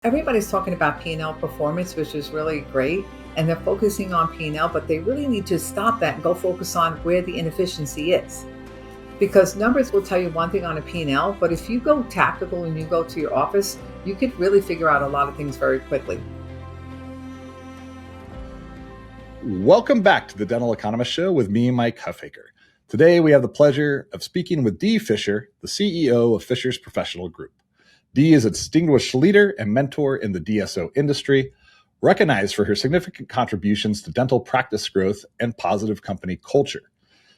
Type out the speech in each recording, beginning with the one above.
Everybody's talking about P&L performance, which is really great, and they're focusing on P&L, but they really need to stop that and go focus on where the inefficiency is. Because numbers will tell you one thing on a P&L, but if you go tactical and you go to your office, you could really figure out a lot of things very quickly. Welcome back to the Dental Economist Show with me, Mike Huffaker. Today, we have the pleasure of speaking with Dee Fischer, the CEO of Fischer's Professional Group. Dee is a distinguished leader and mentor in the DSO industry, recognized for her significant contributions to dental practice growth and positive company culture.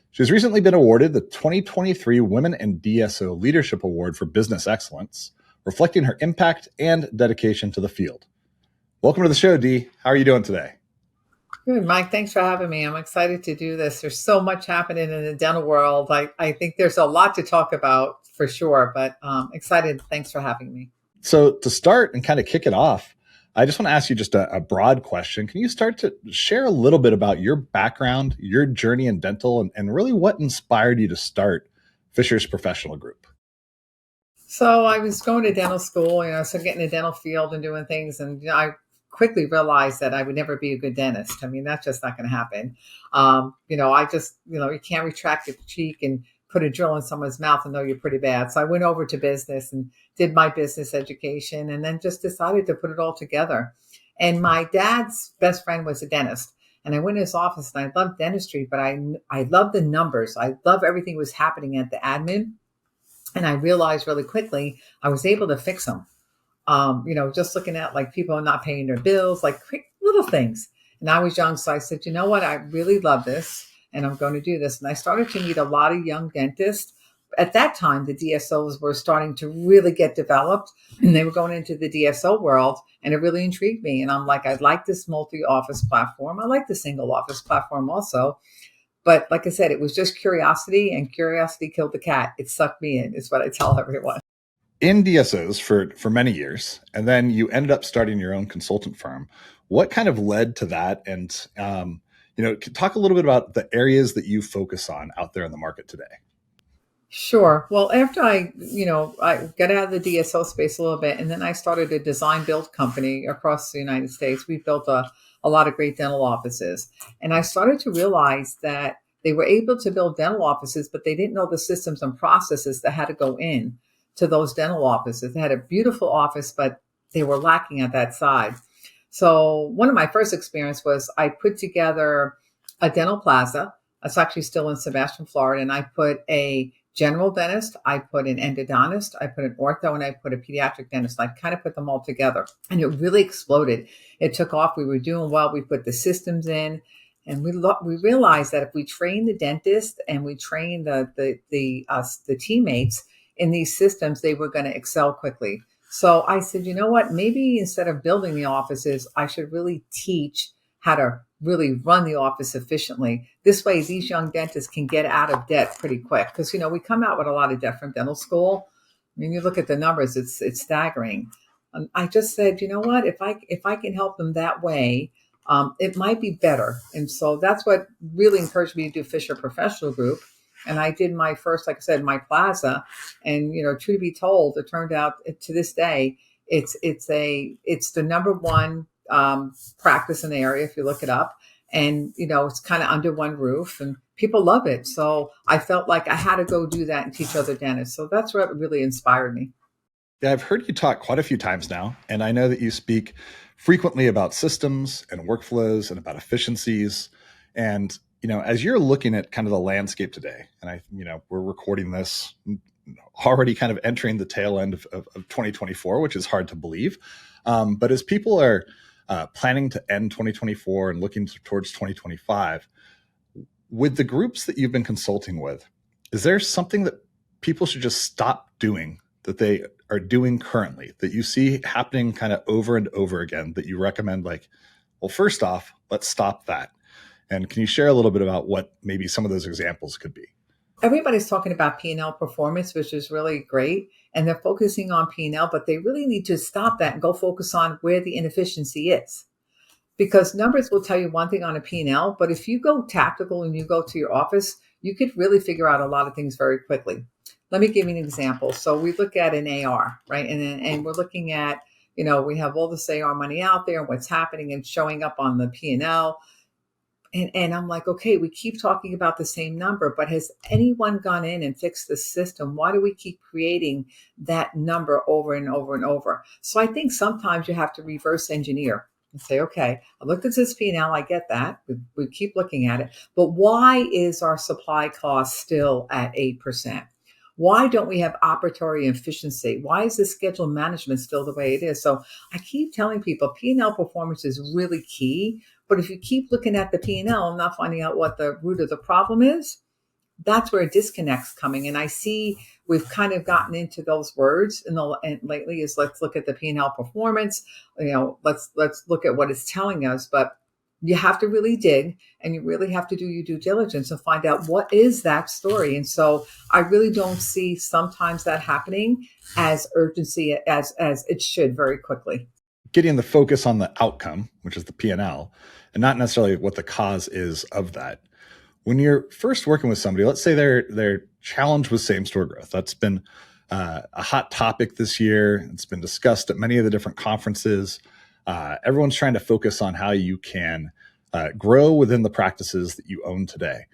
She has recently been awarded the 2023 Women in DSO Leadership Award for Business Excellence, reflecting her impact and dedication to the field. Welcome to the show, Dee. How are you doing today? Good, Mike. Thanks for having me. I'm excited to do this. There's so much happening in the dental world. I think there's a lot to talk about for sure, but excited. Thanks for having me. So to start and kind of kick it off, I just want to ask you just a broad question. Can you start to share a little bit about your background, your journey in dental, and really what inspired you to start Fischer's Professional Group? So I was going to dental school, so getting in the dental field and doing things. And I quickly realized that I would never be a good dentist. I mean, that's just not going to happen. You can't retract your cheek and put a drill in someone's mouth and know you're pretty bad. So I went over to business and did my business education and then just decided to put it all together. And my dad's best friend was a dentist. And I went in his office and I loved dentistry, but I loved the numbers. I loved everything was happening at the admin. And I realized really quickly I was able to fix them. Just looking at like people not paying their bills, like quick little things. And I was young. So I said, you know what? I really love this and I'm going to do this. And I started to meet a lot of young dentists. At that time, the DSOs were starting to really get developed and they were going into the DSO world and it really intrigued me. And I'm like, I like this multi-office platform. I like the single office platform also. But like I said, it was just curiosity and curiosity killed the cat. It sucked me in is what I tell everyone. In DSOs for many years, and then you ended up starting your own consultant firm. What kind of led to that? And, talk a little bit about the areas that you focus on out there in the market today. Sure. Well, after I got out of the DSO space a little bit, and then I started a design build company across the United States. We built a lot of great dental offices. And I started to realize that they were able to build dental offices, but they didn't know the systems and processes that had to go in to those dental offices. They had a beautiful office, but they were lacking at that side. So one of my first experience was I put together a dental plaza. It's actually still in Sebastian, Florida. And I put a general dentist, I put an endodontist, I put an ortho, and I put a pediatric dentist. I kind of put them all together and it really exploded. It took off. We were doing well. We put the systems in and we realized that if we train the dentist and we train the teammates in these systems, they were going to excel quickly. So I said, you know what, maybe instead of building the offices, I should really teach how to really run the office efficiently. This way, these young dentists can get out of debt pretty quick. Because, we come out with a lot of debt from dental school. I mean, you look at the numbers, it's staggering. I just said, you know what, if I can help them that way, it might be better. And so that's what really encouraged me to do Fischer Professional Group. And I did my first, like I said, my plaza. And, true to be told, it turned out to this day, it's the number one practice in the area if you look it up. And, it's kind of under one roof and people love it. So I felt like I had to go do that and teach other dentists. So that's what really inspired me. Yeah, I've heard you talk quite a few times now, and I know that you speak frequently about systems and workflows and about efficiencies. And, as you're looking at kind of the landscape today, and we're recording this already kind of entering the tail end of 2024, which is hard to believe. But as people are planning to end 2024 and looking towards 2025, with the groups that you've been consulting with, is there something that people should just stop doing that they are doing currently that you see happening kind of over and over again that you recommend, like, well, first off, let's stop that? And can you share a little bit about what maybe some of those examples could be? Everybody's talking about P&L performance, which is really great. And they're focusing on P&L, but they really need to stop that and go focus on where the inefficiency is. Because numbers will tell you one thing on a P&L, but if you go tactical and you go to your office, you could really figure out a lot of things very quickly. Let me give you an example. So we look at an AR, right? And we're looking at We have all this AR money out there and what's happening and showing up on the P&L. And I'm like, okay, we keep talking about the same number, but has anyone gone in and fixed the system? Why do we keep creating that number over and over and over? So I think sometimes you have to reverse engineer and say, okay, I looked at this P&L, I get that. We keep looking at it, but why is our supply cost still at 8%? Why don't we have operatory efficiency? Why is the schedule management still the way it is? So I keep telling people P&L performance is really key. But if you keep looking at the P&L and not finding out what the root of the problem is, that's where a disconnect's coming. And I see we've kind of gotten into those words and lately is let's look at the P&L performance. Let's look at what it's telling us. But you have to really dig and you really have to do your due diligence and find out what is that story. And so I really don't see sometimes that happening as urgency as it should very quickly. Getting the focus on the outcome, which is the P&L, and not necessarily what the cause is of that. When you're first working with somebody, let's say they're challenged with same-store growth. That's been a hot topic this year. It's been discussed at many of the different conferences. Everyone's trying to focus on how you can grow within the practices that you own today.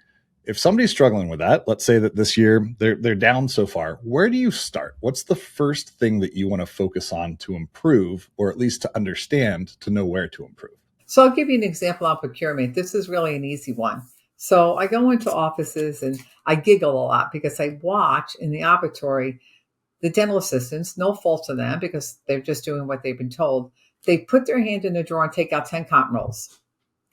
If somebody's struggling with that, let's say that this year they're down so far, where do you start? What's the first thing that you want to focus on to improve, or at least to understand to know where to improve? So I'll give you an example on procurement. This is really an easy one. So I go into offices and I giggle a lot because I watch in the operatory the dental assistants, no fault to them because they're just doing what they've been told. They put their hand in the drawer and take out 10 cotton rolls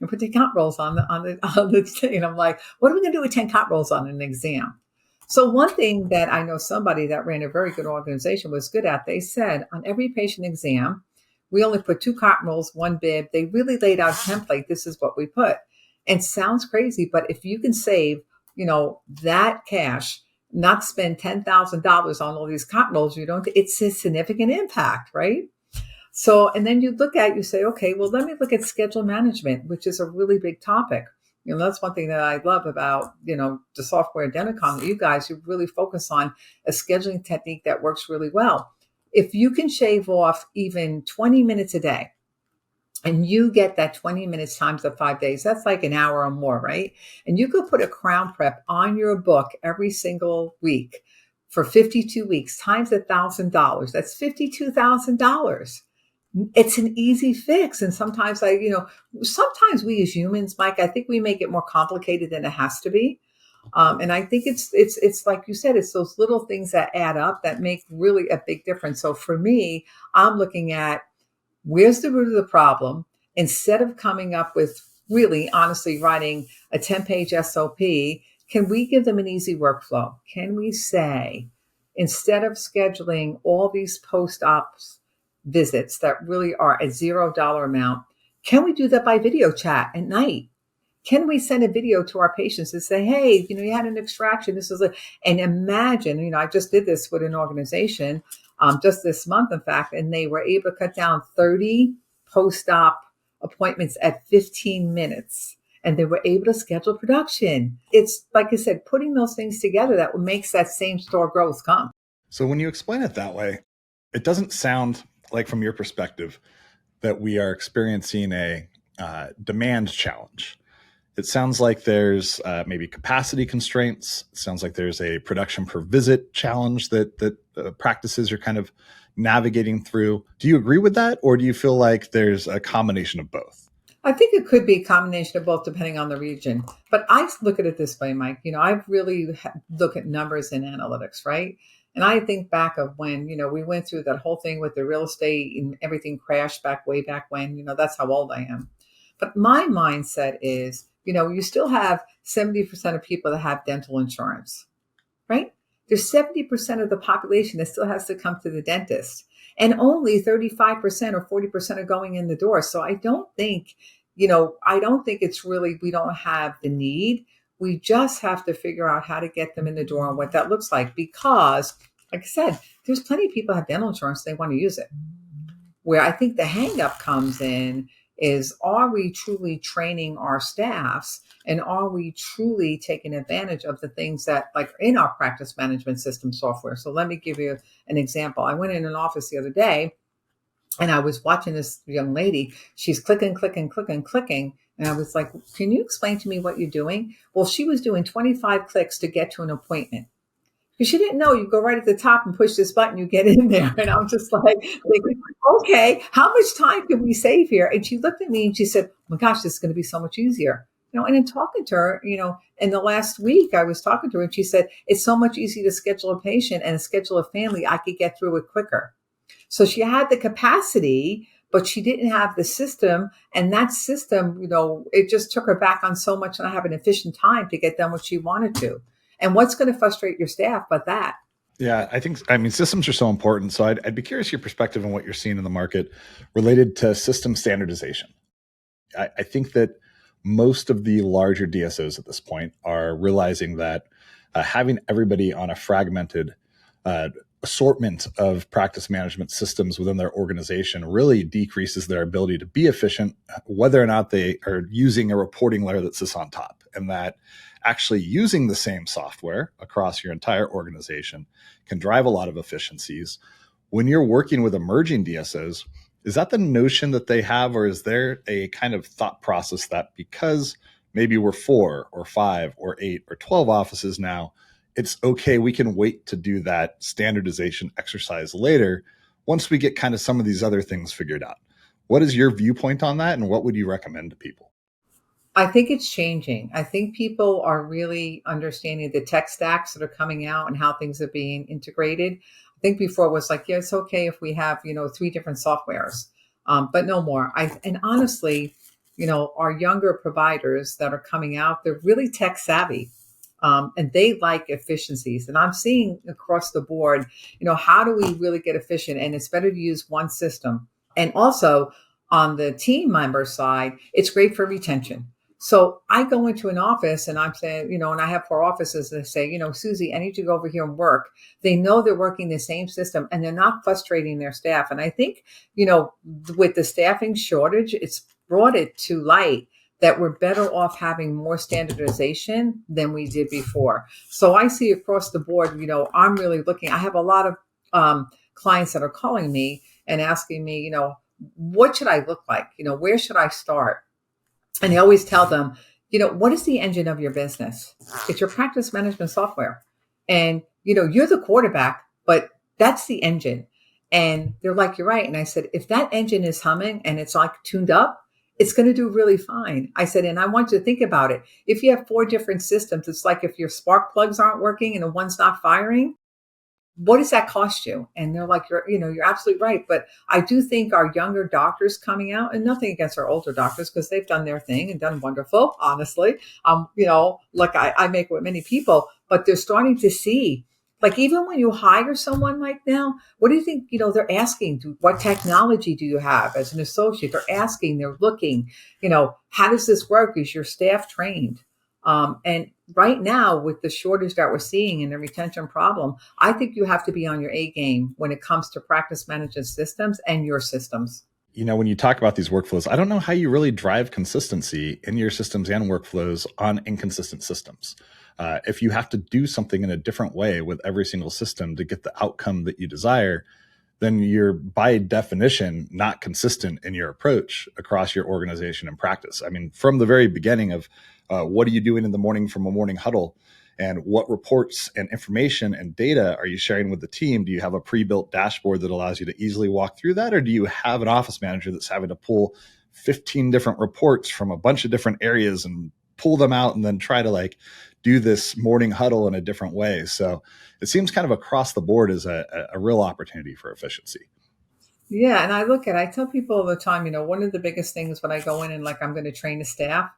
and put the cotton rolls on the thing. And I'm like, what are we going to do with 10 cotton rolls on an exam? So one thing that I know somebody that ran a very good organization was good at, they said on every patient exam, we only put 2 cotton rolls, 1 bib. They really laid out a template. This is what we put. And sounds crazy, but if you can save, that cash, not spend $10,000 on all these cotton rolls, it's a significant impact, right? So, and then you say, okay, well, let me look at schedule management, which is a really big topic. That's one thing that I love about, the software Dental, you guys, you really focus on a scheduling technique that works really well. If you can shave off even 20 minutes a day, and you get that 20 minutes times the 5 days, that's like an hour or more, right? And you could put a crown prep on your book every single week for 52 weeks times $1,000. That's $52,000. It's an easy fix. And sometimes sometimes we as humans, Mike, I think we make it more complicated than it has to be. And I think it's like you said, it's those little things that add up that make really a big difference. So for me, I'm looking at where's the root of the problem? Instead of coming up with really honestly writing a 10-page SOP, can we give them an easy workflow? Can we say, instead of scheduling all these post-ops visits that really are a $0 amount, can we do that by video chat at night? Can we send a video to our patients and say, hey, you had an extraction. And imagine, I just did this with an organization just this month, in fact, and they were able to cut down 30 post-op appointments at 15 minutes. And they were able to schedule production. It's, like I said, putting those things together that makes that same store growth come. So when you explain it that way, it doesn't sound like, from your perspective, that we are experiencing a demand challenge. It sounds like there's maybe capacity constraints. It sounds like there's a production per visit challenge that practices are kind of navigating through. Do you agree with that, or do you feel like there's a combination of both? I think it could be a combination of both depending on the region. But I look at it this way, Mike. I really look at numbers and analytics, right? And I think back of when, we went through that whole thing with the real estate and everything crashed way back when, that's how old I am. But my mindset is, you still have 70% of people that have dental insurance, right? There's 70% of the population that still has to come to the dentist, and only 35% or 40% are going in the door. So I don't think it's really, we don't have the need. We just have to figure out how to get them in the door and what that looks like. Because, like I said, there's plenty of people who have dental insurance, they want to use it. Where I think the hang up comes in is, are we truly training our staffs, and are we truly taking advantage of the things that, like, in our practice management system software? So let me give you an example. I went in an office the other day And I was watching this young lady. She's clicking, clicking, clicking, clicking. And I was like, can you explain to me what you're doing? Well, she was doing 25 clicks to get to an appointment. Because she didn't know you go right at the top and push this button, you get in there. And I'm just like, thinking, okay, how much time can we save here? And she looked at me and she said, oh my gosh, this is going to be so much easier. And in talking to her, in the last week, I was talking to her and she said, it's so much easier to schedule a patient and schedule a family. I could get through it quicker. So she had the capacity, but she didn't have the system. And that system, it just took her back on so much and I have an efficient time to get done what she wanted to. And what's going to frustrate your staff but that? Yeah, I mean, systems are so important. So I'd be curious your perspective on what you're seeing in the market related to system standardization. I think that most of the larger DSOs at this point are realizing that having everybody on a fragmented assortment of practice management systems within their organization really decreases their ability to be efficient, whether or not they are using a reporting layer that sits on top. And that actually using the same software across your entire organization can drive a lot of efficiencies. When you're working with emerging DSOs, is that the notion that they have, or is there a kind of thought process that because maybe we're 4 or 5 or 8 or 12 offices now, it's okay, we can wait to do that standardization exercise later once we get kind of some of these other things figured out? What is your viewpoint on that, and what would you recommend to people? I think it's changing. I think people are really understanding the tech stacks that are coming out and how things are being integrated. I think before it was like, yeah, it's okay if we have, 3 different softwares, but no more. And honestly, our younger providers that are coming out, they're really tech savvy. And they like efficiencies. And I'm seeing across the board, how do we really get efficient? And it's better to use one system. And also on the team member side, it's great for retention. So I go into an office and I'm saying, and I have 4 offices and they say, Susie, I need you to go over here and work. They know they're working the same system and they're not frustrating their staff. And I think, with the staffing shortage, it's brought it to light that we're better off having more standardization than we did before. So I see across the board, I'm really looking, I have a lot of clients that are calling me and asking me, what should I look like? Where should I start? And I always tell them, what is the engine of your business? It's your practice management software. And, you're the quarterback, but that's the engine. And they're like, you're right. And I said, if that engine is humming and it's like tuned up, it's going to do really fine. I said, and I want you to think about it. If you have 4 different systems, it's like if your spark plugs aren't working and one's not firing, what does that cost you? And they're like, you're absolutely right. But I do think our younger doctors coming out, and nothing against our older doctors because they've done their thing and done wonderful, honestly. Look, I make with many people, but they're starting to see, like, even when you hire someone like now, what do you think, they're asking, what technology do you have as an associate? They're asking, they're looking, how does this work? Is your staff trained? And right now, with the shortage that we're seeing and the retention problem, I think you have to be on your A game when it comes to practice management systems and your systems. When you talk about these workflows, I don't know how you really drive consistency in your systems and workflows on inconsistent systems. If you have to do something in a different way with every single system to get the outcome that you desire, then you're by definition not consistent in your approach across your organization and practice. I mean, from the very beginning of what are you doing in the morning from a morning huddle, and what reports and information and data are you sharing with the team? Do you have a pre-built dashboard that allows you to easily walk through that? Or do you have an office manager that's having to pull 15 different reports from a bunch of different areas and pull them out and then try to do this morning huddle in a different way? So it seems kind of across the board as a real opportunity for efficiency. Yeah. And I tell people all the time, one of the biggest things when I go in and I'm going to train the staff,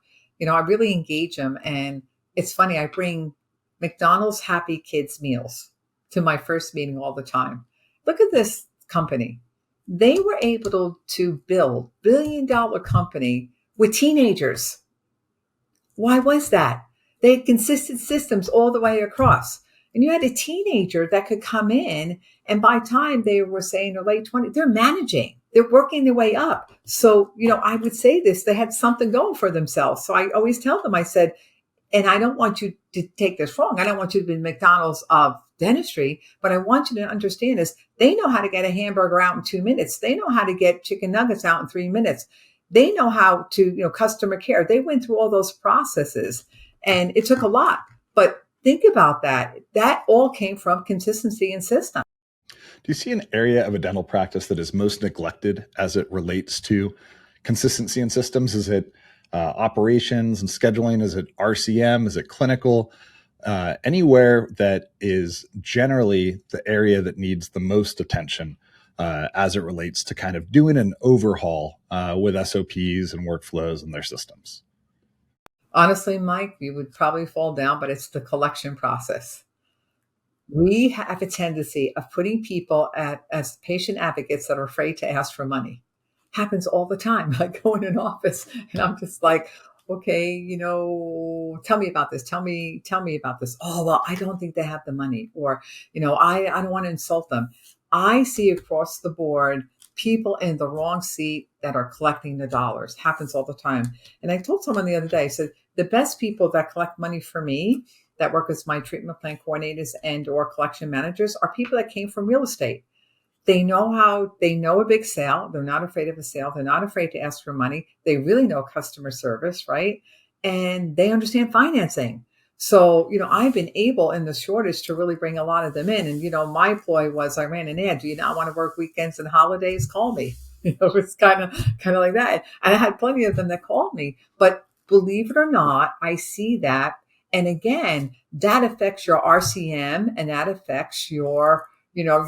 I really engage them. And it's funny, I bring McDonald's Happy Kids meals to my first meeting all the time. Look at this company. They were able to build $1 billion company with teenagers. Why was that? They had consistent systems all the way across. And you had a teenager that could come in, and by time they were saying their late 20s, they're managing. They're working their way up. So, I would say this, they had something going for themselves. So I always tell them, I said, and I don't want you to take this wrong. I don't want you to be McDonald's of dentistry, but I want you to understand is they know how to get a hamburger out in 2 minutes. They know how to get chicken nuggets out in 3 minutes. They know how to, customer care. They went through all those processes and it took a lot. But think about that. That all came from consistency and system. Do you see an area of a dental practice that is most neglected as it relates to consistency in systems? Is it operations and scheduling? Is it RCM? Is it clinical? Anywhere that is generally the area that needs the most attention as it relates to kind of doing an overhaul with SOPs and workflows and their systems? Honestly, Mike, you would probably fall down, but it's the collection process. We have a tendency of putting people as patient advocates that are afraid to ask for money. Happens all the time. I go in an office and I'm just like, okay, tell me about this. Tell me about this. Oh, well, I don't think they have the money. Or, I don't want to insult them. I see across the board people in the wrong seat that are collecting the dollars. Happens all the time. And I told someone the other day, I said, the best people that collect money for me that work as my treatment plan coordinators and or collection managers are people that came from real estate. They know a big sale. They're not afraid of a sale. They're not afraid to ask for money. They really know customer service, right? And they understand financing. So, I've been able in the shortage to really bring a lot of them in. And, my ploy was I ran an ad. Do you not want to work weekends and holidays? Call me. It's kind of like that. And I had plenty of them that called me. But believe it or not, I see that. And again, that affects your RCM and that affects your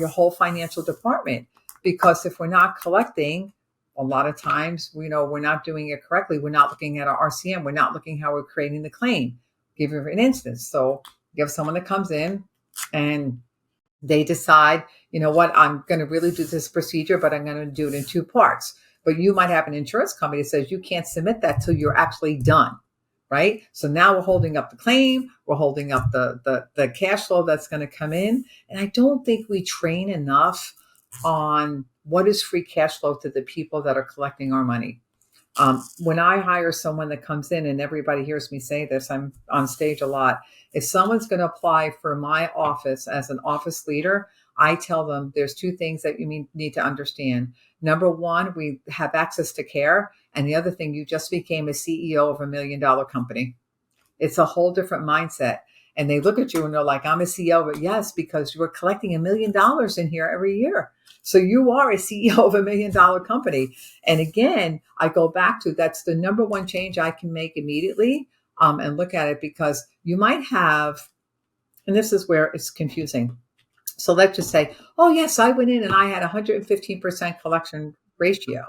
whole financial department. Because if we're not collecting, a lot of times, we're not doing it correctly. We're not looking at our RCM. We're not looking how we're creating the claim. Give you an instance. So you have someone that comes in and they decide, you know what, I'm going to really do this procedure, but I'm going to do it in two parts. But you might have an insurance company that says you can't submit that till you're actually done. Right. So now we're holding up the claim. We're holding up the cash flow that's going to come in. And I don't think we train enough on what is free cash flow to the people that are collecting our money. When I hire someone that comes in, and everybody hears me say this, I'm on stage a lot. If someone's going to apply for my office as an office leader, I tell them there's two things that you need to understand. Number one, we have access to care. And the other thing, you just became a CEO of $1 million company. It's a whole different mindset. And they look at you and they're like, I'm a CEO, but yes, because you're collecting $1 million in here every year. So you are a CEO of $1 million company. And again, I go back to that's the number one change I can make immediately and look at it because you might have, and this is where it's confusing. So let's just say, oh, yes, I went in and I had 115% collection ratio.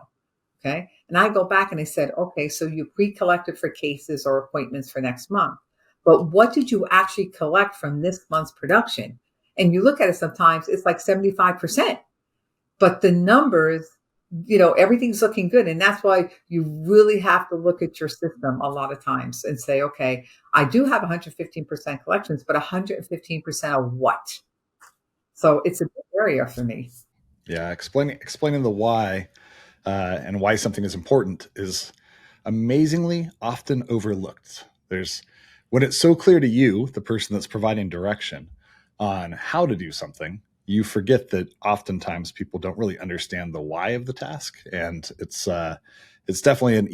Okay. And I go back and I said, okay, so you pre-collected for cases or appointments for next month. But what did you actually collect from this month's production? And you look at it sometimes, it's like 75%. But the numbers, everything's looking good. And that's why you really have to look at your system a lot of times and say, okay, I do have 115% collections, but 115% of what? So it's a big area for me. Yeah, explaining the why and why something is important is amazingly often overlooked. There's when it's so clear to you, the person that's providing direction on how to do something, you forget that oftentimes people don't really understand the why of the task, and it's definitely an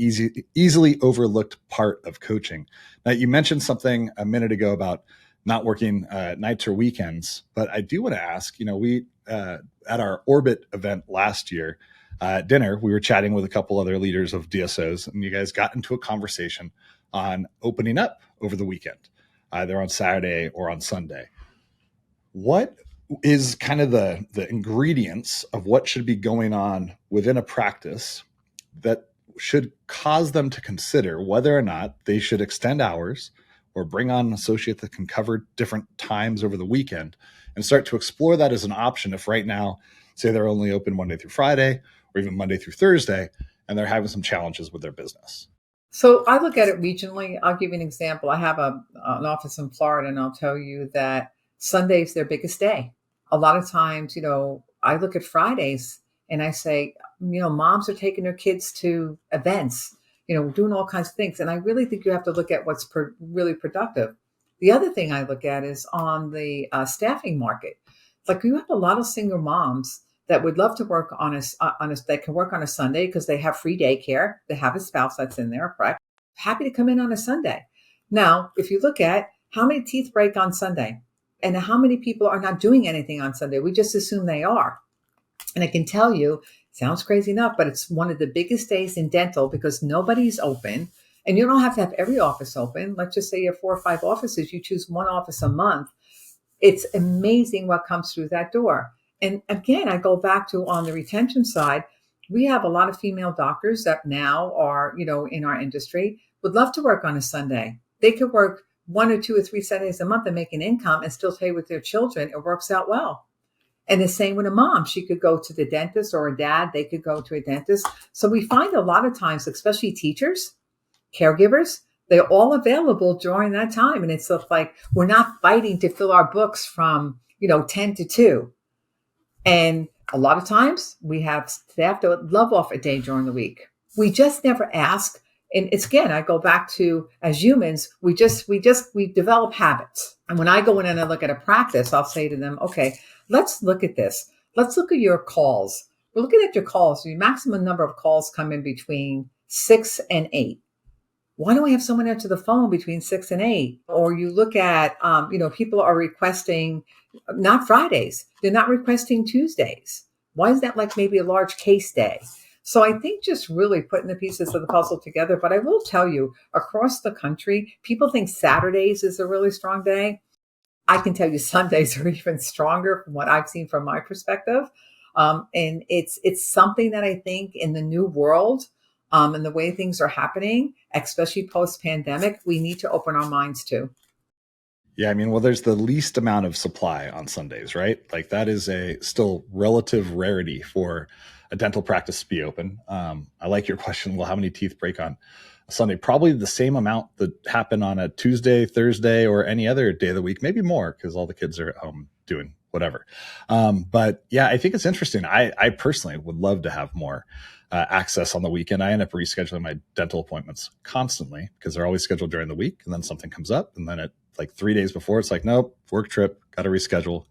easily overlooked part of coaching. Now, you mentioned something a minute ago about not working nights or weekends, but I do want to ask. We at our Orbit event last year. At dinner, we were chatting with a couple other leaders of DSOs, and you guys got into a conversation on opening up over the weekend, either on Saturday or on Sunday. What is kind of the ingredients of what should be going on within a practice that should cause them to consider whether or not they should extend hours or bring on an associate that can cover different times over the weekend and start to explore that as an option if right now, say they're only open Monday through Friday, or even Monday through Thursday, and they're having some challenges with their business? So I look at it regionally. I'll give you an example. I have an office in Florida, and I'll tell you that Sunday's their biggest day. A lot of times, I look at Fridays and I say, moms are taking their kids to events, doing all kinds of things. And I really think you have to look at what's really productive. The other thing I look at is on the staffing market. Like you have a lot of single moms that would love to work they can work on a Sunday because they have free daycare. They have a spouse that's in there, correct? Happy to come in on a Sunday. Now, if you look at how many teeth break on Sunday and how many people are not doing anything on Sunday, we just assume they are. And I can tell you, sounds crazy enough, but it's one of the biggest days in dental because nobody's open. And you don't have to have every office open. Let's just say you have 4 or 5 offices. You choose one office a month. It's amazing what comes through that door. And again, I go back to on the retention side, we have a lot of female doctors that now are, in our industry would love to work on a Sunday. They could work 1 or 2 or 3 Sundays a month and make an income and still stay with their children. It works out well. And the same with a mom. She could go to the dentist, or a dad, they could go to a dentist. So we find a lot of times, especially teachers, caregivers, they're all available during that time. And it's like we're not fighting to fill our books from, 10 to 2. And a lot of times we have staff that would love off a day during the week. We just never ask. And it's again, I go back to as humans, we develop habits. And when I go in and I look at a practice, I'll say to them, okay, let's look at this. Let's look at your calls. We're looking at your calls. Your maximum number of calls come in between 6 and 8. Why don't we have someone answer the phone between 6 and 8? Or you look at, people are requesting not Fridays. They're not requesting Tuesdays. Why is that like maybe a large case day? So I think just really putting the pieces of the puzzle together. But I will tell you, across the country, people think Saturdays is a really strong day. I can tell you Sundays are even stronger from what I've seen from my perspective. And it's something that I think in the new world, and the way things are happening, especially post-pandemic, we need to open our minds to. Yeah, I mean, well, there's the least amount of supply on Sundays, right? Like that is a still relative rarity for a dental practice to be open. I like your question. Well, how many teeth break on a Sunday? Probably the same amount that happen on a Tuesday, Thursday, or any other day of the week, maybe more because all the kids are at home doing whatever. But yeah, I think it's interesting. I personally would love to have more access on the weekend. I end up rescheduling my dental appointments constantly because they're always scheduled during the week. And then something comes up and then like 3 days before, it's like, nope, work trip, got to reschedule.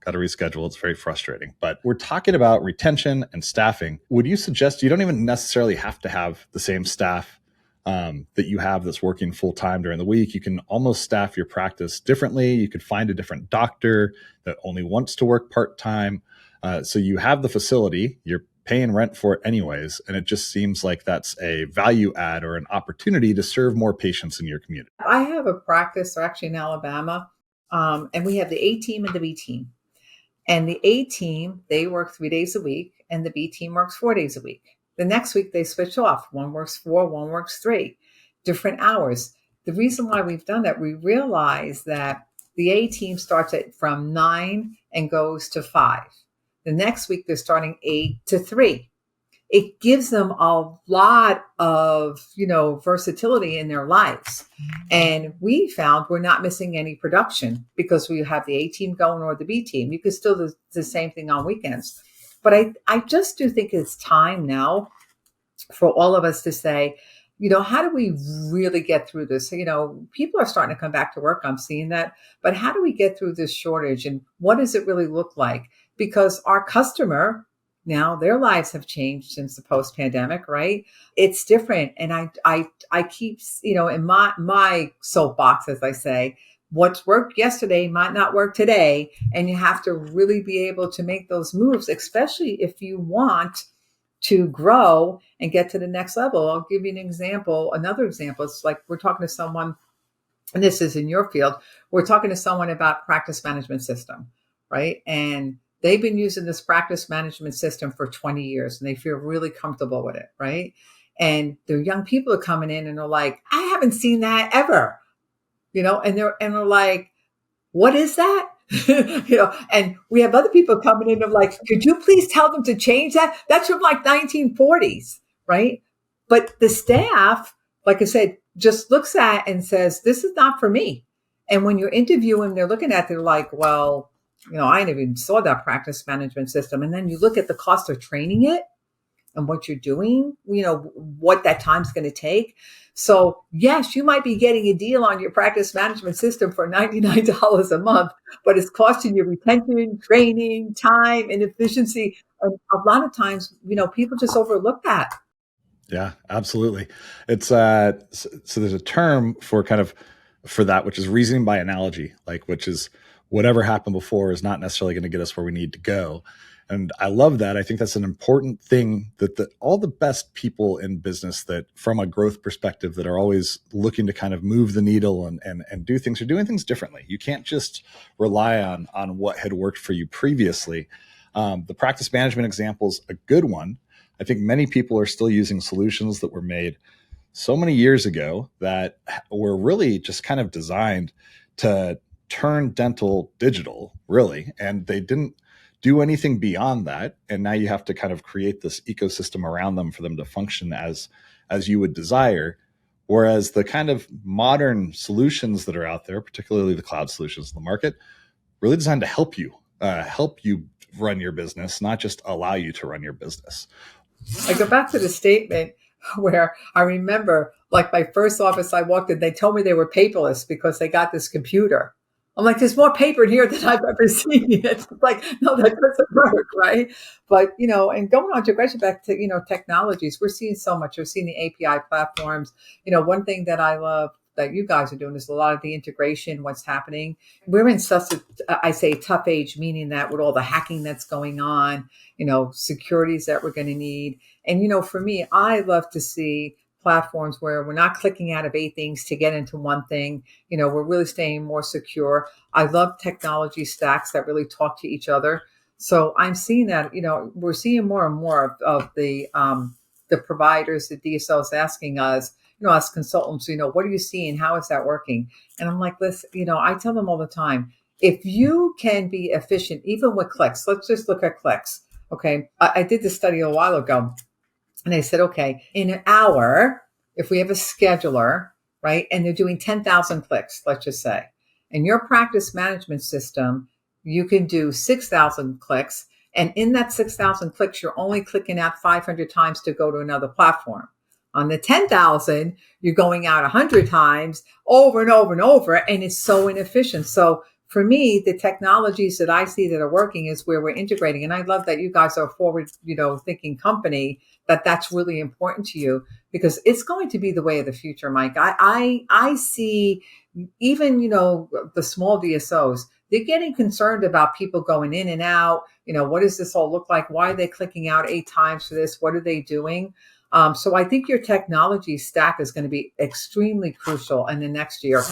It's very frustrating. But we're talking about retention and staffing. Would you suggest you don't even necessarily have to have the same staff that you have that's working full time during the week? You can almost staff your practice differently. You could find a different doctor that only wants to work part time. So you have the facility, you're paying rent for it anyways. And it just seems like that's a value add or an opportunity to serve more patients in your community. I have a practice, or actually in Alabama, and we have the A team and the B team. And the A team, they work 3 days a week, and the B team works 4 days a week. The next week they switch off. One works 4, one works 3, different hours. The reason why we've done that, we realize that the A team starts from 9 and goes to 5. The next week they're starting 8 to 3. It gives them a lot of, versatility in their lives. And we found we're not missing any production because we have the A team going or the B team. You could still do the same thing on weekends. But I just do think it's time now for all of us to say, how do we really get through this? People are starting to come back to work. I'm seeing that. But how do we get through this shortage? And what does it really look like? Because our customer, now their lives have changed since the post-pandemic, right? It's different. And I keep, in my soapbox, as I say, what's worked yesterday might not work today. And you have to really be able to make those moves, especially if you want to grow and get to the next level. I'll give you an example. Another example is like we're talking to someone, and this is in your field, we're talking to someone about practice management system, right? And they've been using this practice management system for 20 years and they feel really comfortable with it, right? And their young people are coming in and they're like, I haven't seen that ever, and they're like, what is that? And we have other people coming in and like, could you please tell them to change that? That's from like 1940s, right? But the staff, like I said, just looks at and says, this is not for me. And when you're interviewing, they're looking at, they're like, well, I never even saw that practice management system. And then you look at the cost of training it. and what you're doing, what that time's going to take. So yes, you might be getting a deal on your practice management system for $99 a month, but it's costing you retention, training, time, and efficiency. And a lot of times, people just overlook that. Yeah, absolutely. It's so there's a term for for that, which is reasoning by analogy, like which is whatever happened before is not necessarily going to get us where we need to go. And I love that. I think that's an important thing that all the best people in business that from a growth perspective that are always looking to kind of move the needle and do things are doing things differently. You can't just rely on what had worked for you previously. The practice management example is a good one. I think many people are still using solutions that were made so many years ago that were really just kind of designed to turn dental digital, really. And they didn't do anything beyond that. And now you have to kind of create this ecosystem around them for them to function as you would desire. Whereas the kind of modern solutions that are out there, particularly the cloud solutions in the market, really designed to help you run your business, not just allow you to run your business. I go back to the statement where I remember, like my first office I walked in, they told me they were paperless because they got this computer. I'm like, there's more paper in here than I've ever seen. It's like, no, that doesn't work, right? But, and going on to your question back to, technologies, we're seeing so much. We're seeing the API platforms. One thing that I love that you guys are doing is a lot of the integration, what's happening. We're in such I say tough age, meaning that with all the hacking that's going on, securities that we're going to need. And, for me, I love to see platforms where we're not clicking out of 8 things to get into one thing. We're really staying more secure. I love technology stacks that really talk to each other. So I'm seeing that, we're seeing more and more of the providers, the DSOs asking us, as consultants, what are you seeing? How is that working? And I'm like, listen, I tell them all the time, if you can be efficient, even with clicks, let's just look at clicks. Okay. I did this study a while ago. And they said, okay, in an hour, if we have a scheduler, right, and they're doing 10,000 clicks, let's just say, in your practice management system, you can do 6,000 clicks. And in that 6,000 clicks, you're only clicking out 500 times to go to another platform. On the 10,000, you're going out 100 times over and over and over, and it's so inefficient. So for me, the technologies that I see that are working is where we're integrating. And I love that you guys are a forward, thinking company, that's really important to you because it's going to be the way of the future, Mike. I see even, the small DSOs, they're getting concerned about people going in and out. What does this all look like? Why are they clicking out 8 times for this? What are they doing? So I think your technology stack is going to be extremely crucial in the next year.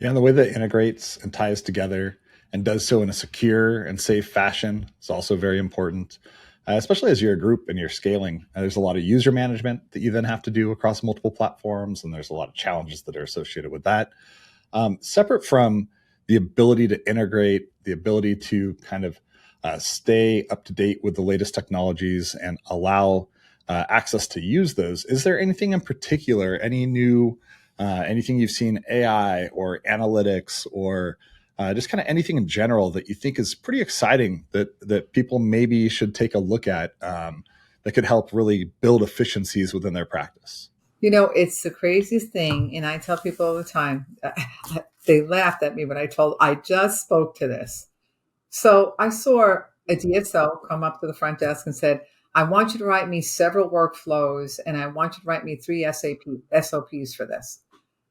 Yeah, and the way that it integrates and ties together and does so in a secure and safe fashion is also very important, especially as you're a group and you're scaling. There's a lot of user management that you then have to do across multiple platforms, and there's a lot of challenges that are associated with that. Separate from the ability to integrate, the ability to kind of stay up to date with the latest technologies and allow access to use those, is there anything in particular, any new anything you've seen AI or analytics or just kind of anything in general that you think is pretty exciting that people maybe should take a look at that could help really build efficiencies within their practice? It's the craziest thing. And I tell people all the time, they laughed at me when I just spoke to this. So I saw a DSO come up to the front desk and said, I want you to write me several workflows and I want you to write me 3 SOPs for this.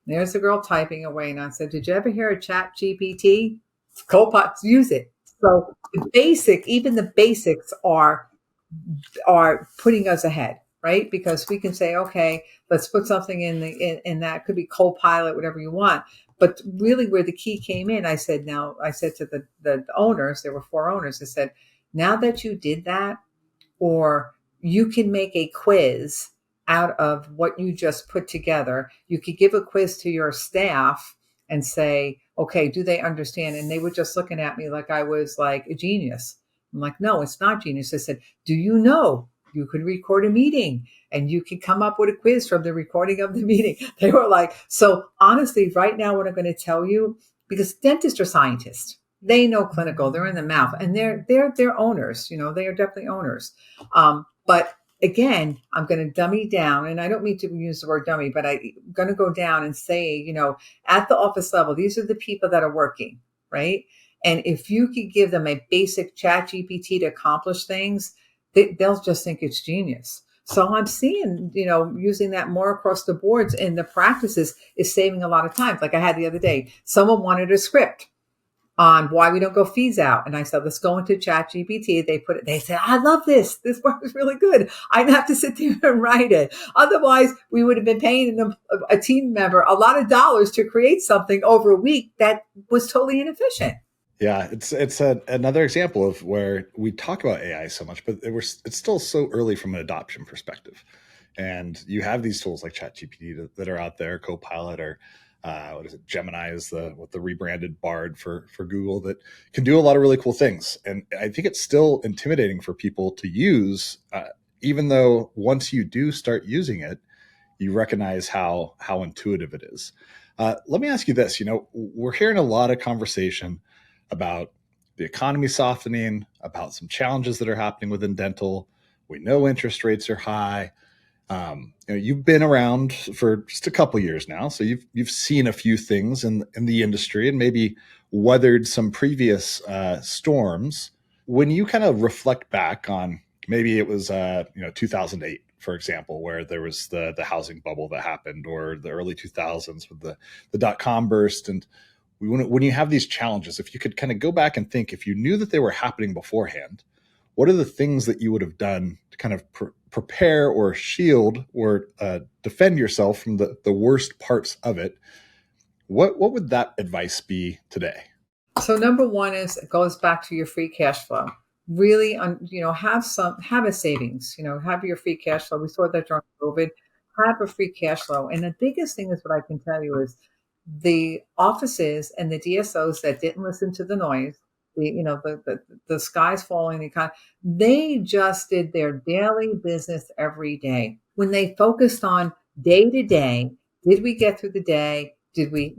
And there's the girl typing away. And I said, did you ever hear of Chat GPT? Copilot, use it. So even the basics are putting us ahead, right? Because we can say, okay, let's put something in that could be Copilot, whatever you want. But really where the key came in, I said to the owners, there were 4 owners, I said, now that you did that, or you can make a quiz out of what you just put together. You could give a quiz to your staff and say, okay, do they understand? And they were just looking at me like I was like a genius. I'm like, no, it's not genius. I said, do you know you could record a meeting and you can come up with a quiz from the recording of the meeting? They were like, so honestly, right now, what I'm going to tell you, because dentists are scientists, they know clinical, they're in the mouth, and they're owners, they are definitely owners. But again, I'm going to dummy down, and I don't mean to use the word dummy, but I'm going to go down and say, at the office level, these are the people that are working, right? And if you could give them a basic chat GPT to accomplish things, they'll just think it's genius. So I'm seeing, using that more across the boards, and the practices is saving a lot of time. Like I had the other day, someone wanted a script on why we don't go fees out. And I said, let's go into chat GPT. They said, I love this. This work is really good. I didn't have to sit there and write it. Otherwise, we would have been paying a team member a lot of dollars to create something over a week that was totally inefficient. Yeah, another example of where we talk about AI so much, but it's still so early from an adoption perspective. And you have these tools like ChatGPT that are out there, Copilot, or what is it? Gemini is the rebranded Bard for Google, that can do a lot of really cool things. And I think it's still intimidating for people to use, even though once you do start using it, you recognize how intuitive it is. Let me ask you this: we're hearing a lot of conversation about the economy softening, about some challenges that are happening within dental. We know interest rates are high. You've been around for just a couple years now, so you've seen a few things in the industry and maybe weathered some previous storms. When you kind of reflect back on, maybe it was 2008, for example, where there was the housing bubble that happened, or the early 2000s with the dot-com burst, and when you have these challenges, if you could kind of go back and think, if you knew that they were happening beforehand, what are the things that you would have done to kind of prepare or shield or defend yourself from the worst parts of it? What would that advice be today? So number one is, it goes back to your free cash flow. Really, have a savings. Have your free cash flow. We saw that during COVID. Have a free cash flow, and the biggest thing is what I can tell you is the offices and the DSOs that didn't listen to the noise. The sky's falling. They just did their daily business every day. When they focused on day to day, did we get through the day? Did we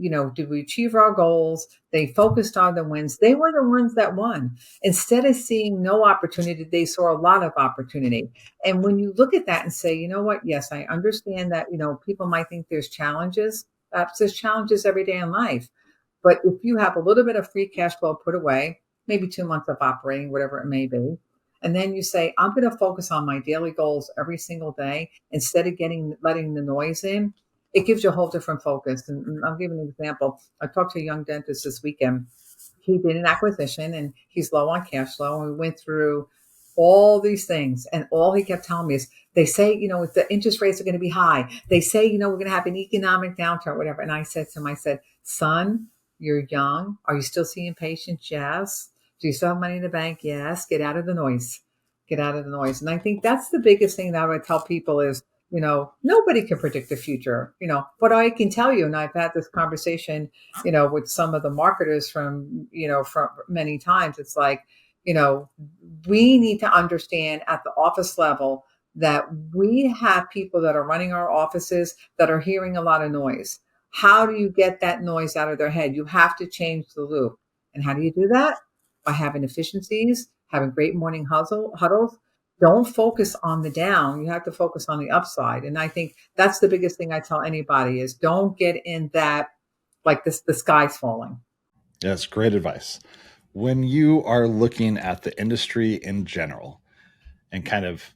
achieve our goals? They focused on the wins. They were the ones that won. Instead of seeing no opportunity, they saw a lot of opportunity. And when you look at that and say, you know what? Yes, I understand that, people might think there's challenges. There's challenges every day in life. But if you have a little bit of free cash flow put away, maybe 2 months of operating, whatever it may be, and then you say, I'm going to focus on my daily goals every single day instead of letting the noise in, it gives you a whole different focus. And I'll give an example. I talked to a young dentist this weekend. He did an acquisition and he's low on cash flow. And we went through all these things. And all he kept telling me is, they say, the interest rates are going to be high. They say, we're going to have an economic downturn, whatever. And I said to him, son, you're young. Are you still seeing patients? Yes. Do you still have money in the bank? Yes. Get out of the noise. Get out of the noise. And I think that's the biggest thing that I would tell people is, nobody can predict the future, but I can tell you, and I've had this conversation, with some of the marketers from many times, it's like, we need to understand at the office level that we have people that are running our offices that are hearing a lot of noise. How do you get that noise out of their head? You have to change the loop. And how do you do that? By having efficiencies, having great morning huddles. Don't focus on the down. You have to focus on the upside. And I think that's the biggest thing I tell anybody is, don't get in that, like this, the sky's falling. That's great advice. When you are looking at the industry in general and kind of,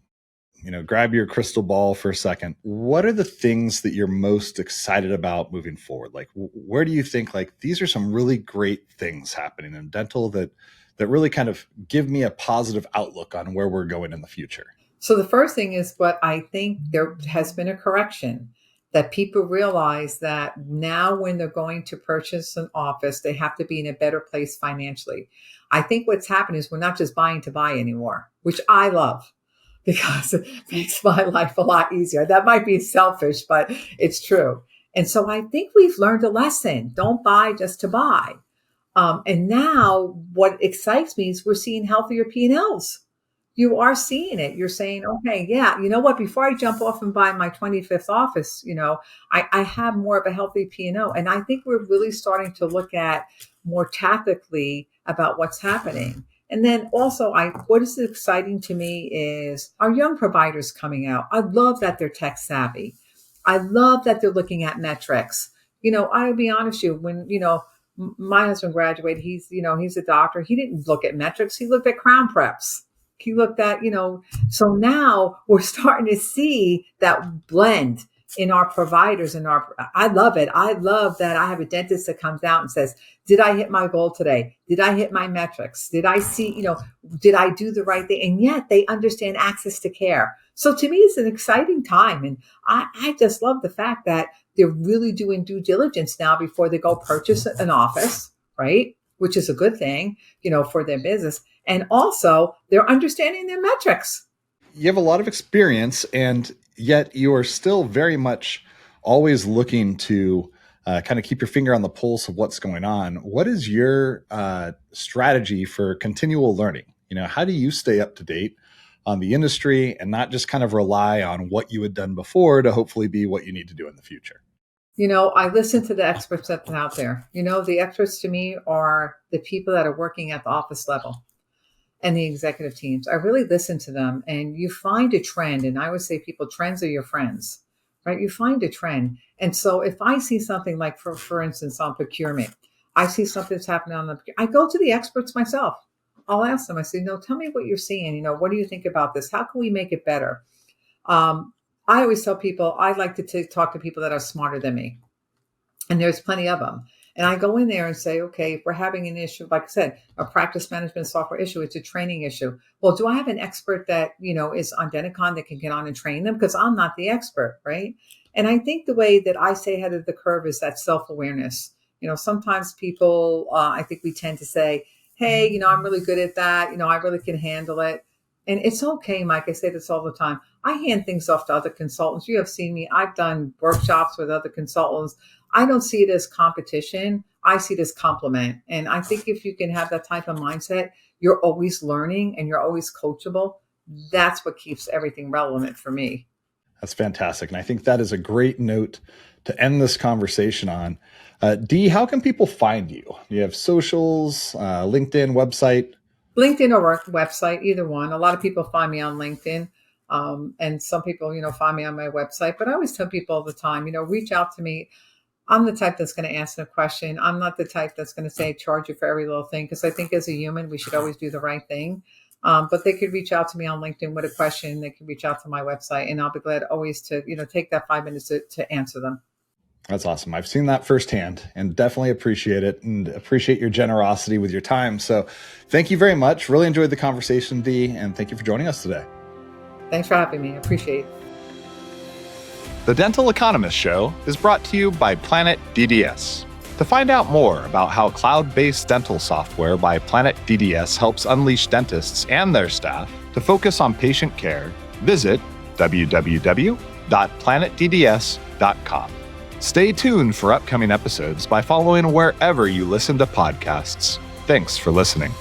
grab your crystal ball for a second, what are the things that you're most excited about moving forward? Like, where do you think, like, these are some really great things happening in dental that really kind of give me a positive outlook on where we're going in the future? So the first thing is, what I think there has been a correction, that people realize that now when they're going to purchase an office, they have to be in a better place financially. I think what's happened is we're not just buying to buy anymore, which I love, because it makes my life a lot easier. That might be selfish, but it's true. And so I think we've learned a lesson. Don't buy just to buy. And now what excites me is we're seeing healthier P&Ls. You are seeing it. You're saying, okay, yeah, you know what? Before I jump off and buy my 25th office, I have more of a healthy P&L. And I think we're really starting to look at more tactically about what's happening. And then also, what is exciting to me is our young providers coming out. I love that they're tech savvy. I love that they're looking at metrics. I'll be honest with you, when, my husband graduated, he's a doctor. He didn't look at metrics. He looked at crown preps. He looked at, so now we're starting to see that blend in our providers I love it. I love that I have a dentist that comes out and says, did I hit my goal today? Did I hit my metrics? Did I see, did I do the right thing? And yet they understand access to care. So to me, it's an exciting time. And I just love the fact that they're really doing due diligence now before they go purchase an office, right? Which is a good thing, for their business. And also they're understanding their metrics. You have a lot of experience, and yet you are still very much always looking to kind of keep your finger on the pulse of what's going on. What is your strategy for continual learning? How do you stay up to date on the industry and not just kind of rely on what you had done before to hopefully be what you need to do in the future? I listen to the experts that's out there. The experts to me are the people that are working at the office level and the executive teams. I really listen to them, and you find a trend. And I always say, people, trends are your friends, right? You find a trend. And so if I see something like, for instance, on procurement, I see something that's happening I go to the experts myself. I'll ask them, I say, no, tell me what you're seeing. What do you think about this? How can we make it better? I always tell people, I like to talk to people that are smarter than me. And there's plenty of them. And I go in there and say, okay, if we're having an issue, like I said, a practice management software issue, it's a training issue. Well, do I have an expert that, is on Denticon that can get on and train them? Because I'm not the expert, right? And I think the way that I stay ahead of the curve is that self-awareness. Sometimes people, I think we tend to say, hey, I'm really good at that. I really can handle it. And it's okay, Mike. I say this all the time. I hand things off to other consultants. You have seen me. I've done workshops with other consultants. I don't see it as competition. I see it as compliment. And I think if you can have that type of mindset, you're always learning and you're always coachable. That's what keeps everything relevant for me. That's fantastic. And I think that is a great note to end this conversation on. Dee, how can people find you? Do you have socials, LinkedIn, website? LinkedIn or website, either one. A lot of people find me on LinkedIn. And some people, find me on my website. But I always tell people all the time, reach out to me. I'm the type that's going to answer a question. I'm not the type that's going to say, charge you for every little thing, because I think as a human, we should always do the right thing. But they could reach out to me on LinkedIn with a question. They could reach out to my website, and I'll be glad always to, take that 5 minutes to answer them. That's awesome. I've seen that firsthand and definitely appreciate it and appreciate your generosity with your time. So thank you very much. Really enjoyed the conversation, Dee, and thank you for joining us today. Thanks for having me. I appreciate it. The Dental Economist Show is brought to you by Planet DDS. To find out more about how cloud-based dental software by Planet DDS helps unleash dentists and their staff to focus on patient care, visit www.planetdds.com. Stay tuned for upcoming episodes by following wherever you listen to podcasts. Thanks for listening.